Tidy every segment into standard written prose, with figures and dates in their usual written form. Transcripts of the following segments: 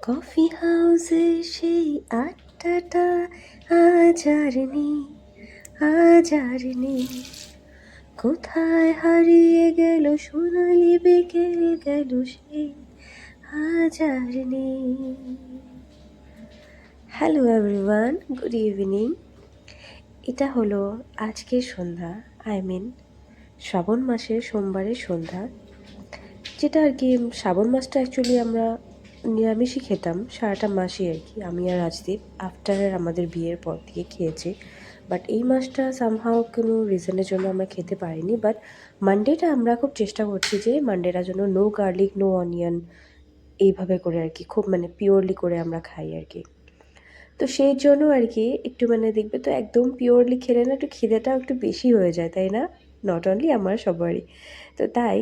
Coffee হাউসের সেই আড্ডাটা আজ আর নেই, আজ আর নেই। কোথায় হারিয়ে গেল সোনালি বিকেল, গেল সেই আজ আর নেই। Hello everyone, good evening. এটা হলো আজকের সন্ধ্যা, শ্রাবণ মাসের সোমবারের সন্ধ্যা, যেটা আর কি শ্রাবণ মাসটা অ্যাকচুয়ালি আমরা নিরামিষই খেতাম সারাটা মাসই আর কি। আমি আর রাজদীপ আফটার আমাদের বিয়ের পর থেকে খেয়েছি, বাট এই মাসটা সামহাও কোনো রিজনের জন্য আমরা খেতে পারিনি। বাট মানডেটা আমরা খুব চেষ্টা করছি যে মানডেটা যেন নো গার্লিক, নো অনিয়ন, এইভাবে করে আর কি খুব পিওরলি করে আমরা খাই আর কি। তো সেই জন্য আর কি একটু দেখবে তো একদম পিওরলি খেলে না একটু খিদেটাও একটু বেশি হয়ে যায়, তাই না? নট অনলি আমার, সবারই। তো তাই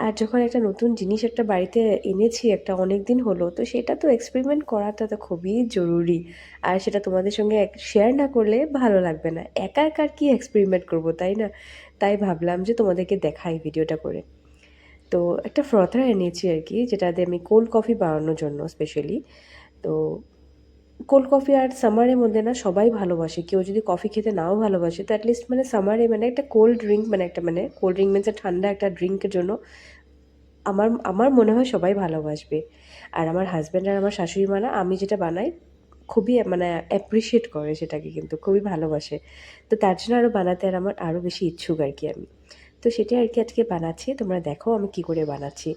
আর যখন একটা নতুন জিনিস একটা বাড়িতে এনেছি, একটা অনেক দিন হলো, তো সেটা তো এক্সপেরিমেন্ট করাটা তো খুবই জরুরি। আর সেটা তোমাদের সঙ্গে শেয়ার না করলে ভালো লাগবে না। একা একা আর কি এক্সপেরিমেন্ট করবো, তাই না? তাই ভাবলাম যে তোমাদেরকে দেখাই ভিডিওটা করে। তো একটা ফ্রথার এনেছি আর কি, যেটা দিয়ে আমি কোল্ড কফি বানানোর জন্য স্পেশালি। তো কোল্ড কফি আর সামারের মধ্যে না সবাই ভালোবাসে। কেউ যদি কফি খেতে নাও ভালোবাসে তো অ্যাটলিস্ট সামারে একটা কোল্ড ড্রিঙ্ক, একটা কোল্ড ড্রিঙ্ক মিনস ঠান্ডা একটা ড্রিঙ্কের জন্য আমার আমার মনে হয় সবাই ভালোবাসবে। আর আমার হাজব্যান্ড আর আমার শাশুড়ি মা না আমি যেটা বানাই খুবই অ্যাপ্রিশিয়েট করে সেটাকে, কিন্তু খুবই ভালোবাসে। তো তার জন্য আরও বানাতে আর আমার আরও বেশি ইচ্ছুক আর কি আমি। তো সেটাই আর কি আজকে বানাচ্ছি। তোমরা দেখো আমি কী করে বানাচ্ছি।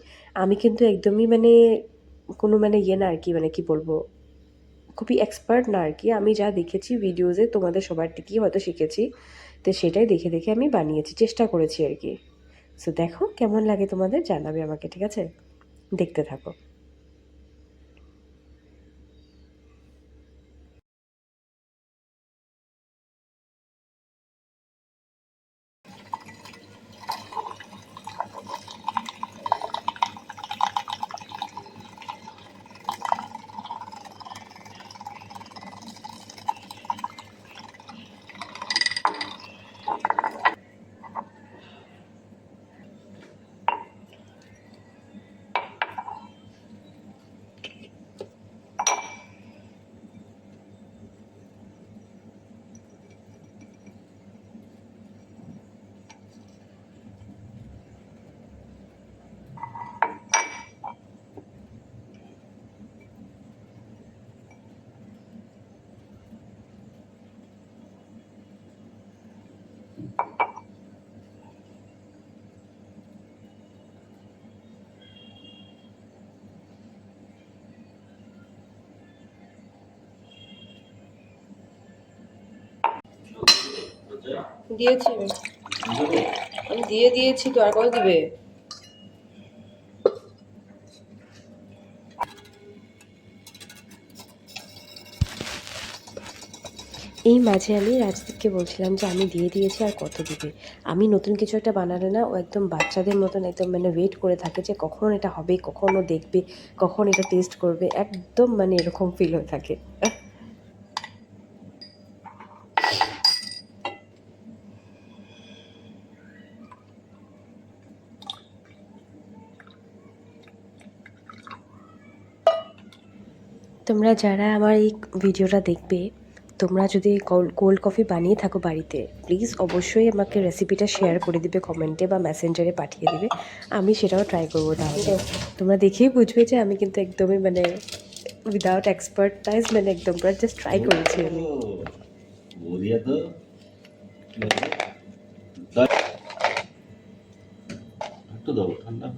আমি কিন্তু একদমই কোনো ইয়ে না আর কি, কী বলবো, খুবই এক্সপার্ট না আর কি। আমি যা দেখেছি ভিডিওসে তোমাদের সবার থেকেই হয়তো শিখেছি, তো সেটাই দেখে দেখে আমি বানিয়েছি, চেষ্টা করেছি আর কি। সো দেখো কেমন লাগে তোমাদের, জানাবে আমাকে, ঠিক আছে? দেখতে থাকো। দিয়েছি আমি দিয়ে দিয়েছি তো, আর কত দিবে? এই মাঝে আমি রাজদীপকে বলছিলাম যে আমি দিয়ে দিয়েছি আর কত দিবে। আমি নতুন কিছু একটা বানালে না ও একদম বাচ্চাদের মতন একদম ওয়েট করে থাকে যে কখন এটা হবে, কখন ও দেখবে, কখন এটা টেস্ট করবে, একদম এরকম ফিল হয়ে থাকে। তোমরা যারা আমার এই ভিডিওটা দেখবে, তোমরা যদি কোল্ড কফি বানিয়ে থাকো বাড়িতে, প্লিজ অবশ্যই আমাকে রেসিপিটা শেয়ার করে দিবে কমেন্টে বা মেসেঞ্জারে পাঠিয়ে দিবে। আমি সেটাও ট্রাই করবো, তাহলে তোমরা দেখেই বুঝবে যে আমি কিন্তু একদমই উইদাউট এক্সপার্টাইজ একদম পুরো জাস্ট ট্রাই করেছি আমি। একটু দাও ঠান্ডা।